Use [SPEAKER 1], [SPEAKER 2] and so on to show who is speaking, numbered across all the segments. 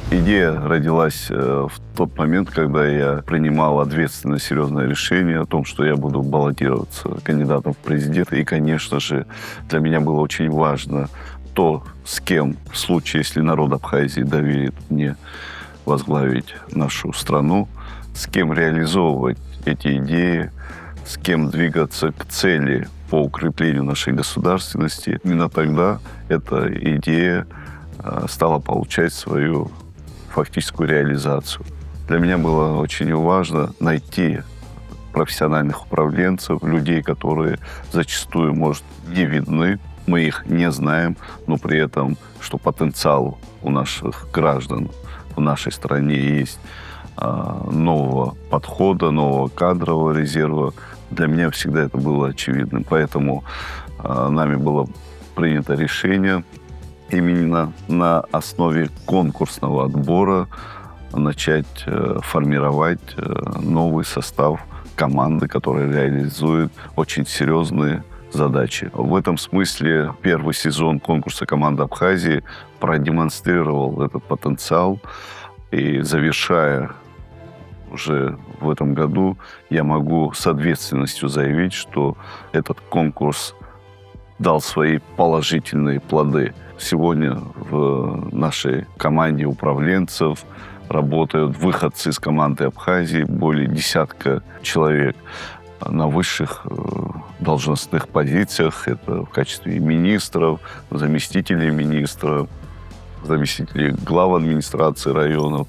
[SPEAKER 1] Идея родилась в тот момент, когда я принимал ответственное, серьезное решение о том, что я буду баллотироваться кандидатом в президенты. И, конечно же, для меня было очень важно то, с кем, в случае, если народ Абхазии доверит мне возглавить нашу страну, с кем реализовывать эти идеи, с кем двигаться к цели по укреплению нашей государственности. Именно тогда эта идея стала получать свою фактическую реализацию. Для меня было очень важно найти профессиональных управленцев, людей, которые зачастую, может, не видны, мы их не знаем, но при этом, что потенциал у наших граждан в нашей стране есть нового подхода, нового кадрового резерва. Для меня всегда это было очевидным. Поэтому нами было принято решение именно на основе конкурсного отбора начать формировать новый состав команды, которая реализует очень серьезные задачи. В этом смысле первый сезон конкурса «Команда Абхазии» продемонстрировал этот потенциал. И завершая уже в этом году, я могу с ответственностью заявить, что этот конкурс дал свои положительные плоды. Сегодня в нашей команде управленцев работают выходцы из команды Абхазии, более десятка человек на высших должностных позициях. Это в качестве министров, заместителей министров, заместителей глав администрации районов.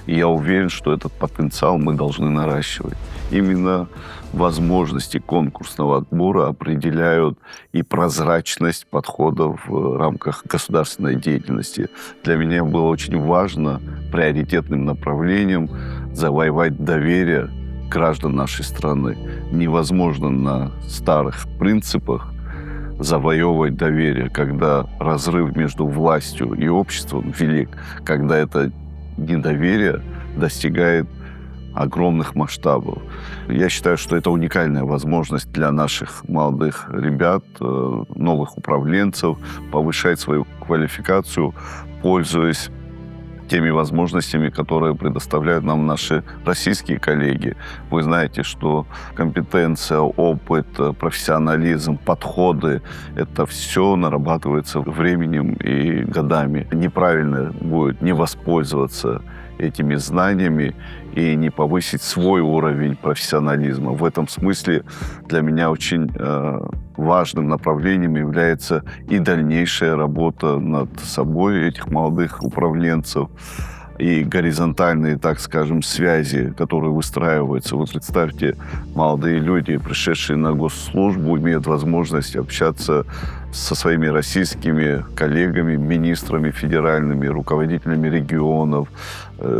[SPEAKER 1] И я уверен, что этот потенциал мы должны наращивать. Именно возможности конкурсного отбора определяют и прозрачность подходов в рамках государственной деятельности. Для меня было очень важно приоритетным направлением завоевать доверие граждан нашей страны. Невозможно на старых принципах завоевывать доверие, когда разрыв между властью и обществом велик, когда это недоверие достигает огромных масштабов. Я считаю, что это уникальная возможность для наших молодых ребят, новых управленцев, повышать свою квалификацию, пользуясь теми возможностями, которые предоставляют нам наши российские коллеги. Вы знаете, что компетенция, опыт, профессионализм, подходы – это все нарабатывается временем и годами. Неправильно будет не воспользоваться этими знаниями и не повысить свой уровень профессионализма. В этом смысле для меня очень важным направлением является и дальнейшая работа над собой этих молодых управленцев, и горизонтальные, так скажем, связи, которые выстраиваются. Вы представьте, молодые люди, пришедшие на госслужбу, имеют возможность общаться со своими российскими коллегами, министрами федеральными, руководителями регионов,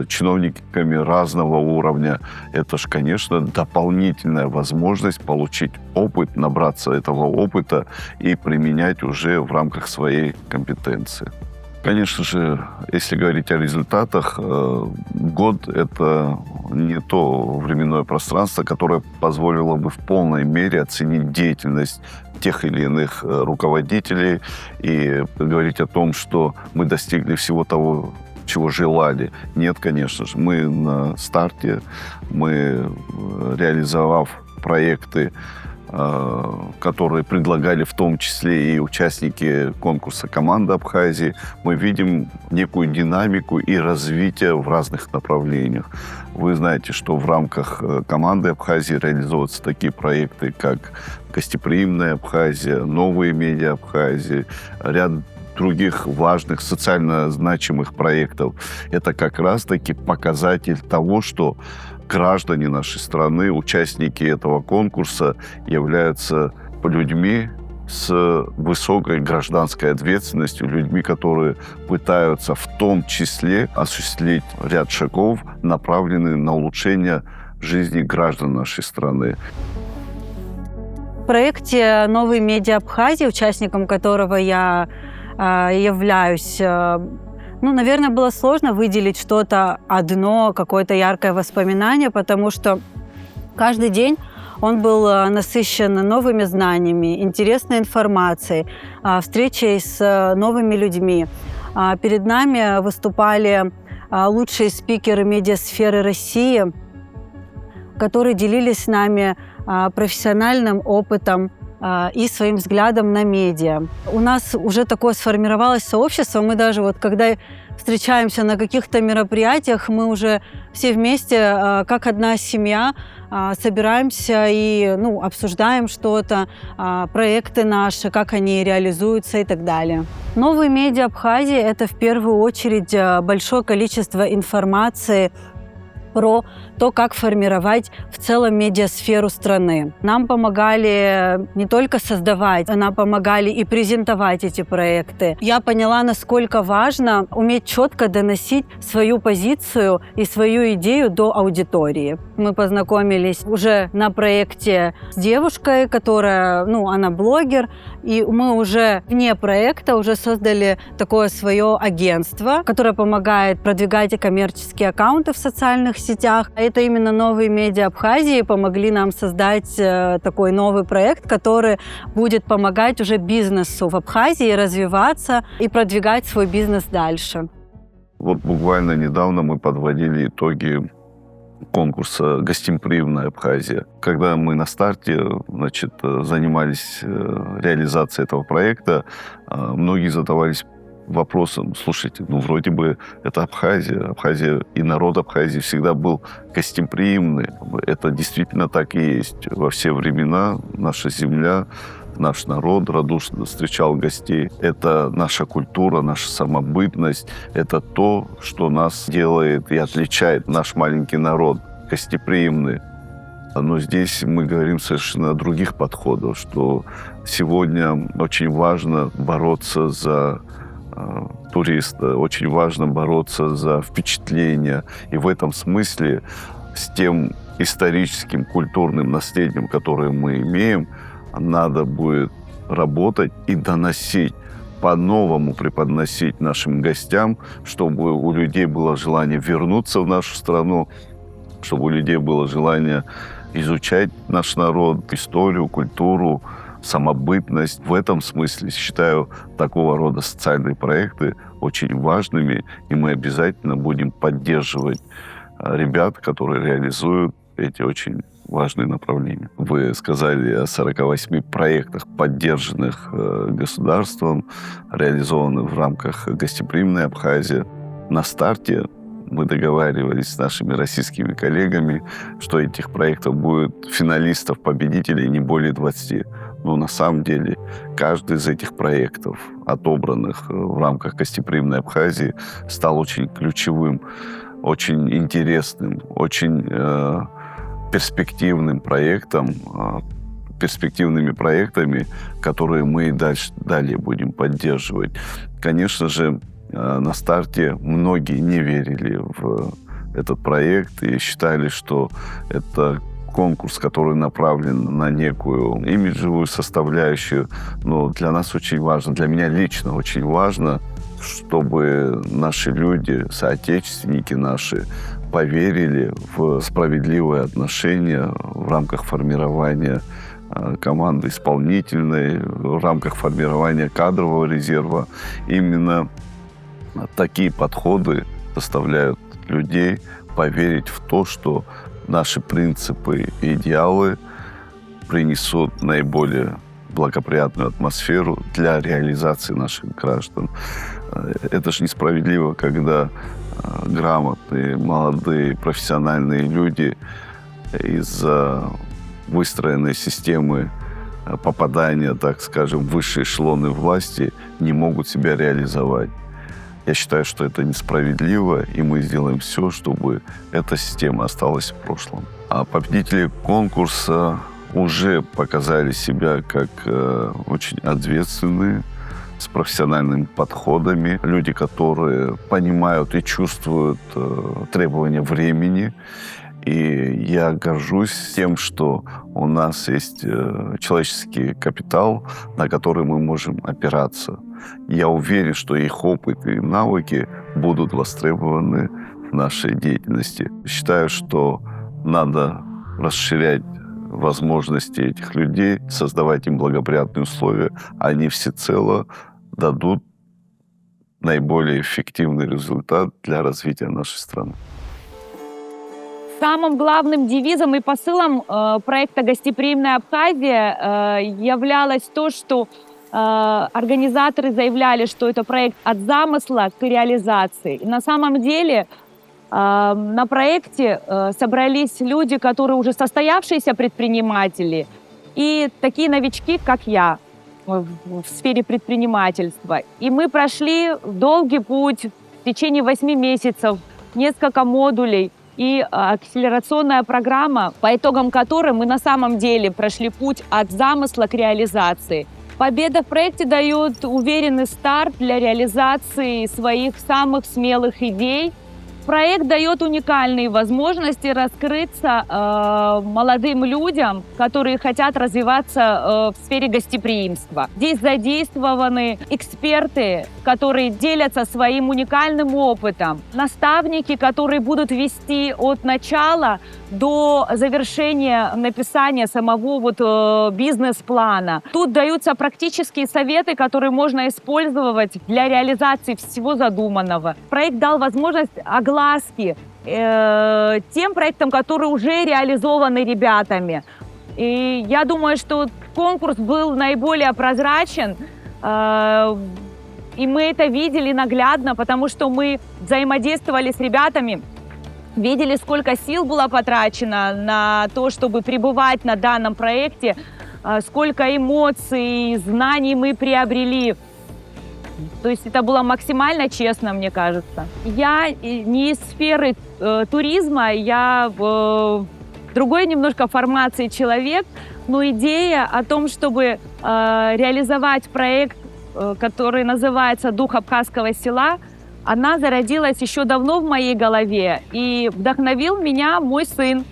[SPEAKER 1] чиновниками разного уровня. Это же, конечно, дополнительная возможность получить опыт, набраться этого опыта и применять уже в рамках своей компетенции. Конечно же, если говорить о результатах, год – это не то временное пространство, которое позволило бы в полной мере оценить деятельность тех или иных руководителей и говорить о том, что мы достигли всего того, чего желали. Нет, конечно же. Мы на старте, мы, реализовав проекты, которые предлагали в том числе и участники конкурса «Команда Абхазии», мы видим некую динамику и развитие в разных направлениях. Вы знаете, что в рамках «Команды Абхазии» реализуются такие проекты, как «Гостеприимная Абхазия», «Новые медиа Абхазии», ряд других важных социально значимых проектов. Это как раз-таки показатель того, что граждане нашей страны, участники этого конкурса, являются людьми с высокой гражданской ответственностью, людьми, которые пытаются в том числе осуществить ряд шагов, направленных на улучшение жизни граждан нашей страны.
[SPEAKER 2] В проекте «Новые медиа Абхазии», участником которого я являюсь, наверное, было сложно выделить что-то одно, какое-то яркое воспоминание, потому что каждый день он был насыщен новыми знаниями, интересной информацией, встречей с новыми людьми. Перед нами выступали лучшие спикеры медиасферы России, которые делились с нами профессиональным опытом и своим взглядом на медиа. У нас уже такое сформировалось сообщество. Мы даже вот когда встречаемся на каких-то мероприятиях, мы уже все вместе, как одна семья, собираемся и обсуждаем что-то, проекты наши, как они реализуются и так далее. Новые медиа Абхазии – это в первую очередь большое количество информации про то, как формировать в целом медиасферу страны. Нам помогали не только создавать, нам помогали и презентовать эти проекты. Я поняла, насколько важно уметь четко доносить свою позицию и свою идею до аудитории. Мы познакомились уже на проекте с девушкой, которая, она блогер, и мы уже вне проекта уже создали такое свое агентство, которое помогает продвигать и коммерческие аккаунты в социальных сетях. Это именно новые медиа Абхазии помогли нам создать такой новый проект, который будет помогать уже бизнесу в Абхазии развиваться и продвигать свой бизнес дальше.
[SPEAKER 1] Вот буквально недавно мы подводили итоги конкурса «Гостеприимная Абхазия». Когда мы на старте, занимались реализацией этого проекта, многие задавались вопросом: слушайте, вроде бы это Абхазия и народ Абхазии всегда был гостеприимный. Это действительно так и есть. Во все времена наша земля, наш народ радушно встречал гостей. Это наша культура, наша самобытность. Это то, что нас делает и отличает наш маленький народ, гостеприимный. Но здесь мы говорим совершенно о других подходах, что сегодня очень важно бороться за туриста, очень важно бороться за впечатление. И в этом смысле с тем историческим, культурным наследием, которое мы имеем, надо будет работать и доносить, по-новому преподносить нашим гостям, чтобы у людей было желание вернуться в нашу страну, чтобы у людей было желание изучать наш народ, историю, культуру, самобытность. В этом смысле считаю такого рода социальные проекты очень важными, и мы обязательно будем поддерживать ребят, которые реализуют эти очень важные направления. Вы сказали о 48 проектах, поддержанных государством, реализованных в рамках «Гостеприимной Абхазии». На старте мы договаривались с нашими российскими коллегами, что этих проектов будет финалистов, победителей не более 20. Но на самом деле каждый из этих проектов, отобранных в рамках «Гостеприимной Абхазии», стал очень ключевым, очень интересным, очень перспективным проектом, перспективными проектами, которые мы далее будем поддерживать. Конечно же, на старте многие не верили в этот проект и считали, что это конкурс, который направлен на некую имиджевую составляющую. Но для нас очень важно, для меня лично очень важно, чтобы наши люди, соотечественники наши, поверили в справедливые отношения в рамках формирования команды исполнительной, в рамках формирования кадрового резерва. Именно такие подходы заставляют людей поверить в то, что наши принципы и идеалы принесут наиболее благоприятную атмосферу для реализации наших граждан. Это же несправедливо, когда грамотные, молодые, профессиональные люди из-за выстроенной системы попадания, так скажем, в высшие эшелоны власти не могут себя реализовать. Я считаю, что это несправедливо, и мы сделаем все, чтобы эта система осталась в прошлом. А победители конкурса уже показали себя как очень ответственные, с профессиональными подходами, люди, которые понимают и чувствуют требования времени. И я горжусь тем, что у нас есть человеческий капитал, на который мы можем опираться. Я уверен, что их опыт и навыки будут востребованы в нашей деятельности. Считаю, что надо расширять возможности этих людей, создавать им благоприятные условия. Они всецело дадут наиболее эффективный результат для развития нашей страны.
[SPEAKER 3] Самым главным девизом и посылом проекта «Гостеприимная Абхазия» являлось то, что организаторы заявляли, что это проект от замысла к реализации. И на самом деле на проекте собрались люди, которые уже состоявшиеся предприниматели, и такие новички, как я, в сфере предпринимательства. И мы прошли долгий путь в течение 8 месяцев, несколько модулей и акселерационная программа, по итогам которой мы на самом деле прошли путь от замысла к реализации. Победа в проекте дает уверенный старт для реализации своих самых смелых идей. Проект дает уникальные возможности раскрыться молодым людям, которые хотят развиваться в сфере гостеприимства. Здесь задействованы эксперты, которые делятся своим уникальным опытом, наставники, которые будут вести от начала до завершения написания самого бизнес-плана. Тут даются практические советы, которые можно использовать для реализации всего задуманного. Проект дал возможность огласки тем проектам, которые уже реализованы ребятами. И я думаю, что конкурс был наиболее прозрачен, и мы это видели наглядно, потому что мы взаимодействовали с ребятами, видели, сколько сил было потрачено на то, чтобы пребывать на данном проекте, сколько эмоций, знаний мы приобрели. То есть это было максимально честно, мне кажется. Я не из сферы туризма, я другой немножко формации человек, но идея о том, чтобы реализовать проект, который называется «Дух абхазского села», она зародилась еще давно в моей голове, и вдохновил меня мой сын,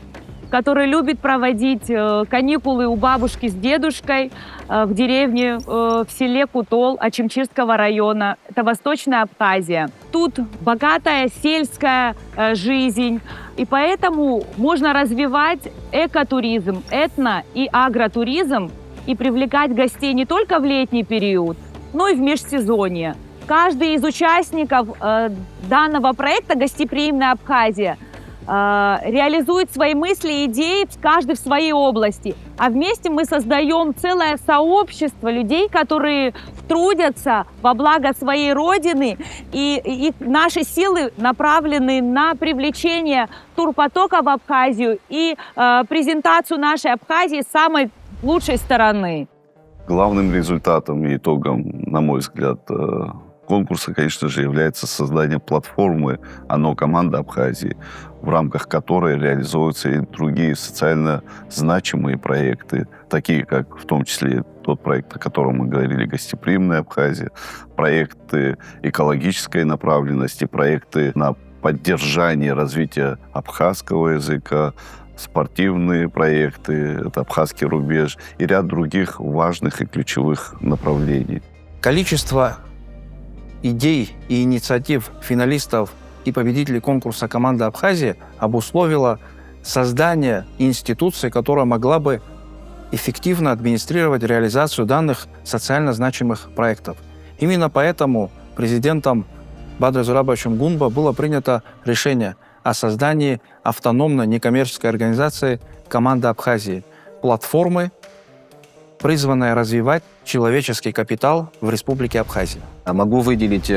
[SPEAKER 3] который любит проводить каникулы у бабушки с дедушкой в деревне в селе Кутол Ачимчирского района. Это Восточная Абхазия. Тут богатая сельская жизнь, и поэтому можно развивать экотуризм, этно- и агротуризм и привлекать гостей не только в летний период, но и в межсезонье. Каждый из участников данного проекта «Гостеприимная Абхазия» реализует свои мысли и идеи, каждый в своей области. А вместе мы создаем целое сообщество людей, которые трудятся во благо своей родины, и наши силы направлены на привлечение турпотока в Абхазию и презентацию нашей Абхазии с самой лучшей стороны.
[SPEAKER 1] Главным результатом и итогом, на мой взгляд, конкурса, конечно же, является создание платформы «Оно команда Абхазии», в рамках которой реализуются и другие социально значимые проекты, такие как в том числе тот проект, о котором мы говорили, «Гостеприимная Абхазия», проекты экологической направленности, проекты на поддержание развития абхазского языка, спортивные проекты, это «Абхазский рубеж» и ряд других важных и ключевых направлений.
[SPEAKER 4] Количество идей и инициатив финалистов и победителей конкурса «Команда Абхазии» обусловило создание институции, которая могла бы эффективно администрировать реализацию данных социально значимых проектов. Именно поэтому президентом Бадре Зурабовичем Гунба было принято решение о создании автономной некоммерческой организации «Команда Абхазии», платформы, призванная развивать человеческий капитал в Республике Абхазия.
[SPEAKER 5] Могу выделить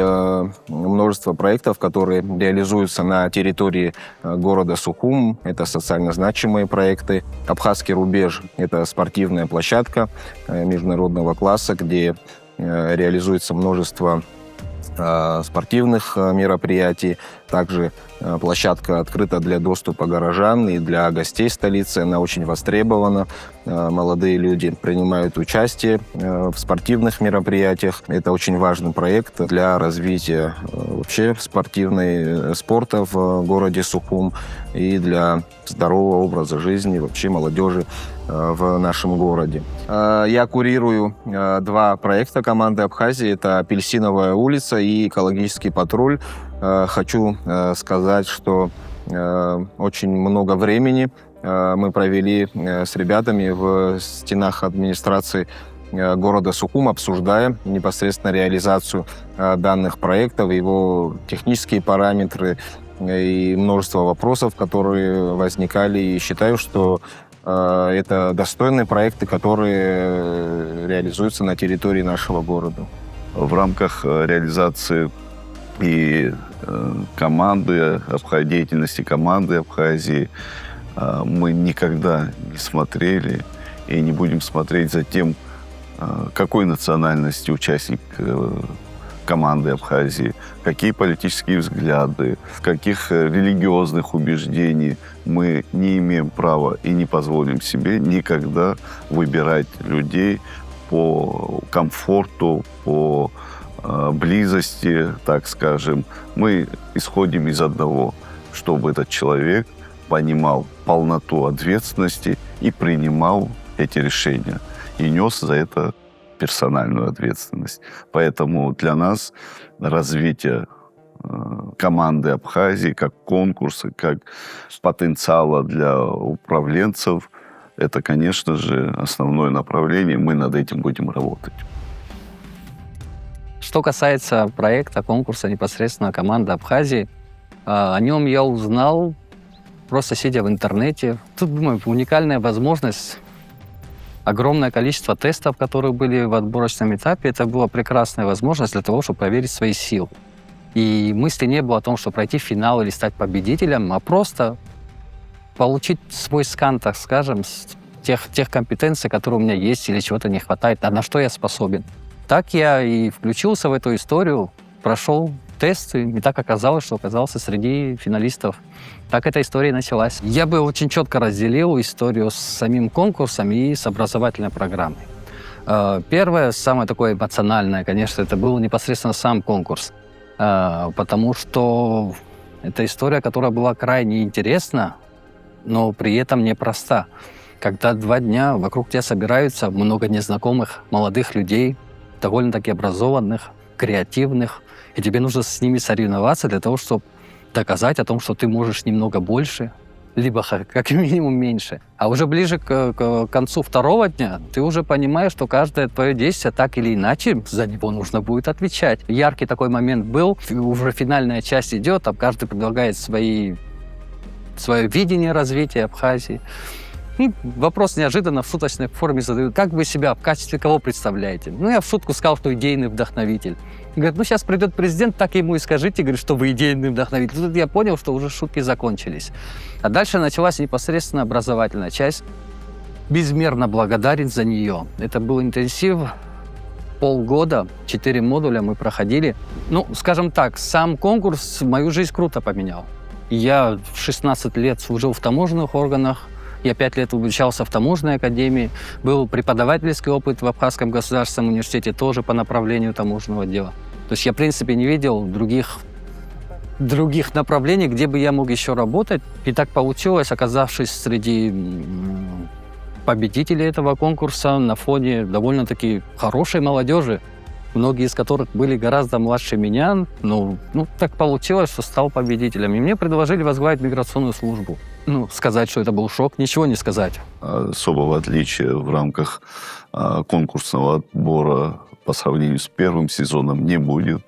[SPEAKER 5] множество проектов, которые реализуются на территории города Сухум. Это социально значимые проекты. Абхазский рубеж – это спортивная площадка международного класса, где реализуется множество спортивных мероприятий. Также площадка открыта для доступа горожан и для гостей столицы. Она очень востребована. Молодые люди принимают участие в спортивных мероприятиях. Это очень важный проект для развития вообще спорта в городе Сухум и для здорового образа жизни вообще молодежи в нашем городе. Я курирую два проекта команды Абхазии. Это «Апельсиновая улица» и «Экологический патруль». Хочу сказать, что очень много времени мы провели с ребятами в стенах администрации города Сухум, обсуждая непосредственно реализацию данных проектов, его технические параметры и множество вопросов, которые возникали. И считаю, что это достойные проекты, которые реализуются на территории нашего города.
[SPEAKER 1] В рамках реализации и команды, деятельности команды Абхазии мы никогда не смотрели и не будем смотреть за тем, какой национальности участник команды Абхазии, какие политические взгляды, каких религиозных убеждений. Мы не имеем права и не позволим себе никогда выбирать людей по комфорту, по близости, так скажем. Мы исходим из одного, чтобы этот человек понимал полноту ответственности и принимал эти решения. И нес за это персональную ответственность. Поэтому для нас развитие команды Абхазии как конкурса, как потенциала для управленцев, это, конечно же, основное направление. Мы над этим будем работать.
[SPEAKER 6] Что касается проекта, конкурса непосредственно команды Абхазии, о нем я узнал, просто сидя в интернете. Тут, думаю, уникальная возможность. Огромное количество тестов, которые были в отборочном этапе, это была прекрасная возможность для того, чтобы проверить свои силы. И мысли не было о том, чтобы пройти финал или стать победителем, а просто получить свой скан, так скажем, тех компетенций, которые у меня есть или чего-то не хватает, а на что я способен. Так я и включился в эту историю, прошел тесты, и так оказалось, что оказался среди финалистов. Так эта история началась. Я бы очень четко разделил историю с самим конкурсом и с образовательной программой. Первое, самое такое эмоциональное, конечно, это был непосредственно сам конкурс, потому что это история, которая была крайне интересна, но при этом непроста. Когда 2 дня вокруг тебя собираются много незнакомых молодых людей, довольно-таки образованных, креативных, и тебе нужно с ними соревноваться для того, чтобы доказать о том, что ты можешь немного больше, либо как минимум меньше. А уже ближе к концу 2-го дня ты уже понимаешь, что каждое твое действие так или иначе за него нужно будет отвечать. Яркий такой момент был, уже финальная часть идет, там каждый предлагает свое видение развития Абхазии. И вопрос неожиданно в шуточной форме задают. Как вы себя в качестве кого представляете? Ну, я в шутку сказал, что идейный вдохновитель. И говорят, ну, сейчас придет президент, так ему и скажите, говорит, что вы идейный вдохновитель. Тут я понял, что уже шутки закончились. А дальше началась непосредственно образовательная часть. Безмерно благодарен за нее. Это был интенсив. Полгода, 4 модуля мы проходили. Ну, скажем так, сам конкурс мою жизнь круто поменял. Я в 16 лет служил в таможенных органах. Я 5 лет обучался в таможенной академии. Был преподавательский опыт в Абхазском государственном университете тоже по направлению таможенного дела. То есть я, в принципе, не видел других направлений, где бы я мог еще работать. И так получилось, оказавшись среди победителей этого конкурса на фоне довольно-таки хорошей молодежи, многие из которых были гораздо младше меня. Ну, так получилось, что стал победителем. И мне предложили возглавить миграционную службу. Сказать, что это был шок, ничего не сказать.
[SPEAKER 1] Особого отличия в рамках конкурсного отбора по сравнению с первым сезоном не будет.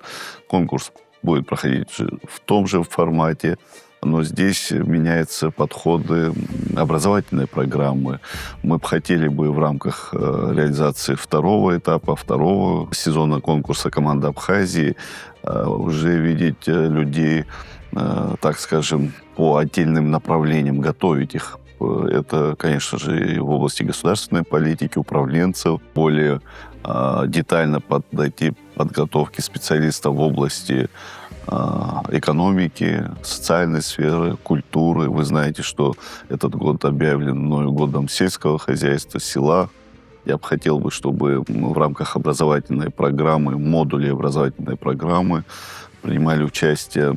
[SPEAKER 1] Конкурс будет проходить в том же формате, но здесь меняются подходы образовательной программы. Мы бы хотели в рамках реализации 2-го этапа, 2-го сезона конкурса команды Абхазии уже видеть людей, так скажем, по отдельным направлениям, готовить их. Это, конечно же, и в области государственной политики, управленцев, более детально подойти к подготовке специалистов в области экономики, социальной сферы, культуры. Вы знаете, что этот год объявлен мною годом сельского хозяйства, села. Я бы хотел, чтобы в рамках образовательной программы, модулей образовательной программы принимали участие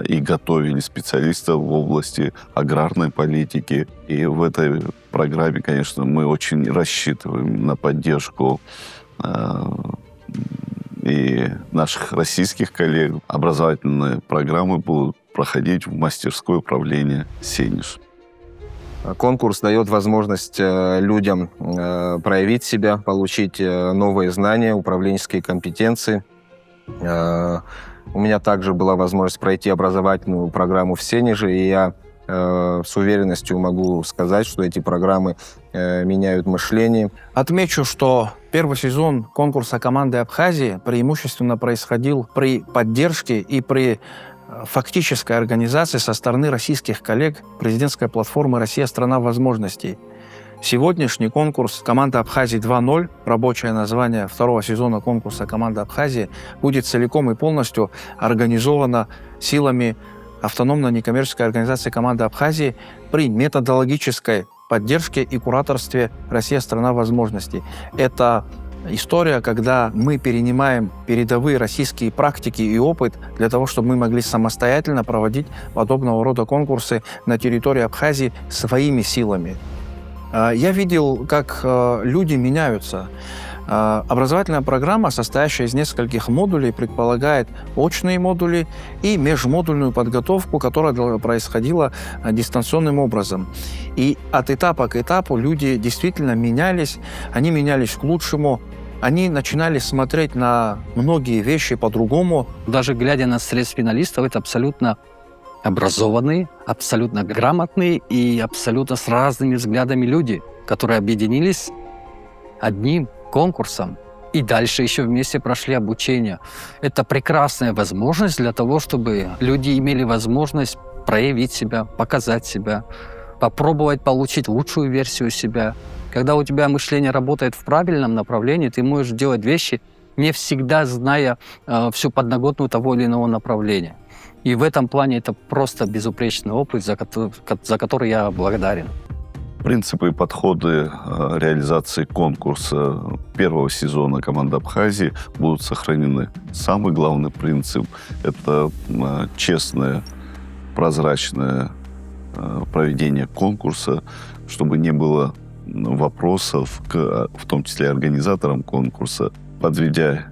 [SPEAKER 1] и готовили специалистов в области аграрной политики. И в этой программе, конечно, мы очень рассчитываем на поддержку и наших российских коллег. Образовательные программы будут проходить в мастерской управления «Сенеж».
[SPEAKER 5] Конкурс дает возможность людям проявить себя, получить новые знания, управленческие компетенции. У меня также была возможность пройти образовательную программу в Сенеже, и я с уверенностью могу сказать, что эти программы меняют мышление.
[SPEAKER 4] Отмечу, что первый сезон конкурса команды Абхазии преимущественно происходил при поддержке и при фактической организации со стороны российских коллег президентской платформы «Россия – страна возможностей». Сегодняшний конкурс «Команда Абхазии 2.0», рабочее название второго сезона конкурса «Команда Абхазии», будет целиком и полностью организовано силами автономной некоммерческой организации «Команда Абхазии» при методологической поддержке и кураторстве «Россия – страна возможностей». Это история, когда мы перенимаем передовые российские практики и опыт для того, чтобы мы могли самостоятельно проводить подобного рода конкурсы на территории Абхазии своими силами. Я видел, как люди меняются. Образовательная программа, состоящая из нескольких модулей, предполагает очные модули и межмодульную подготовку, которая происходила дистанционным образом. И от этапа к этапу люди действительно менялись, они менялись к лучшему, они начинали смотреть на многие вещи по-другому.
[SPEAKER 6] Даже глядя на средств-финалистов, это абсолютно образованные, абсолютно грамотные и абсолютно с разными взглядами люди, которые объединились одним конкурсом и дальше еще вместе прошли обучение. Это прекрасная возможность для того, чтобы люди имели возможность проявить себя, показать себя, попробовать получить лучшую версию себя. Когда у тебя мышление работает в правильном направлении, ты можешь делать вещи, не всегда зная всю подноготную того или иного направления. И в этом плане это просто безупречный опыт, за который я благодарен.
[SPEAKER 1] Принципы и подходы реализации конкурса первого сезона команды Абхазии будут сохранены. Самый главный принцип – это честное, прозрачное проведение конкурса, чтобы не было вопросов, в том числе организаторам конкурса. Подведя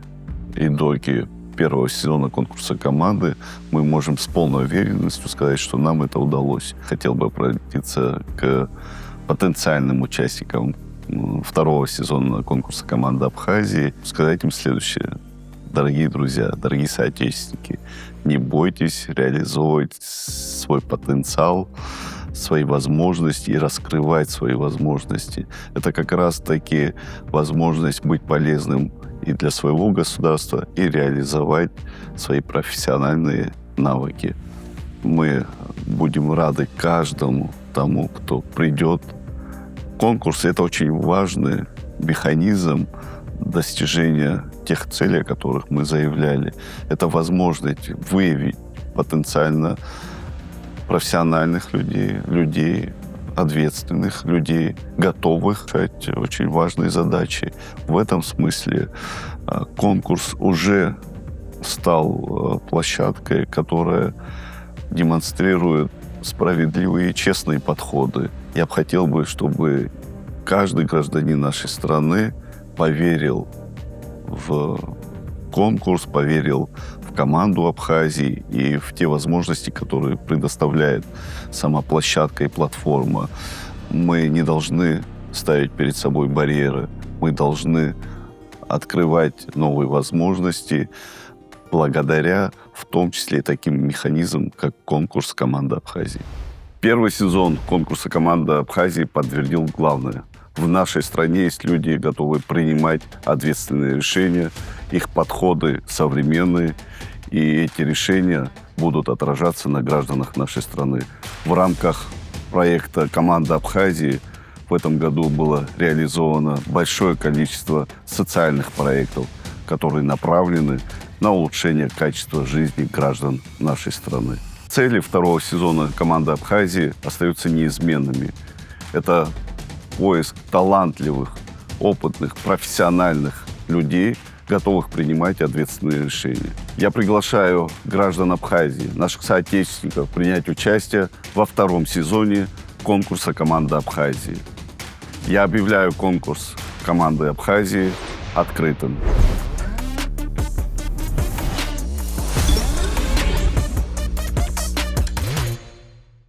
[SPEAKER 1] итоги первого сезона конкурса команды, мы можем с полной уверенностью сказать, что нам это удалось. Хотел бы обратиться к потенциальным участникам второго сезона конкурса команды Абхазии, сказать им следующее. Дорогие друзья, дорогие соотечественники, не бойтесь реализовывать свой потенциал, свои возможности и раскрывать свои возможности. Это как раз-таки возможность быть полезным и для своего государства, и реализовать свои профессиональные навыки. Мы будем рады каждому тому, кто придет. Конкурс – это очень важный механизм достижения тех целей, о которых мы заявляли. Это возможность выявить потенциально профессиональных людей, ответственных людей, готовых решать очень важные задачи. В этом смысле конкурс уже стал площадкой, которая демонстрирует справедливые и честные подходы. Я бы хотел, чтобы каждый гражданин нашей страны поверил в конкурс, поверил в команду Абхазии и в те возможности, которые предоставляет сама площадка и платформа. Мы не должны ставить перед собой барьеры. Мы должны открывать новые возможности благодаря в том числе и таким механизмам, как конкурс «Команда Абхазии». Первый сезон конкурса «Команда Абхазии» подтвердил главное. В нашей стране есть люди, готовые принимать ответственные решения, их подходы современные, и эти решения будут отражаться на гражданах нашей страны. В рамках проекта «Команда Абхазии» в этом году было реализовано большое количество социальных проектов, которые направлены на улучшение качества жизни граждан нашей страны. Цели второго сезона команды Абхазии остаются неизменными. Это поиск талантливых, опытных, профессиональных людей, готовых принимать ответственные решения. Я приглашаю граждан Абхазии, наших соотечественников, принять участие во втором сезоне конкурса «Команда Абхазии». Я объявляю конкурс команды Абхазии открытым.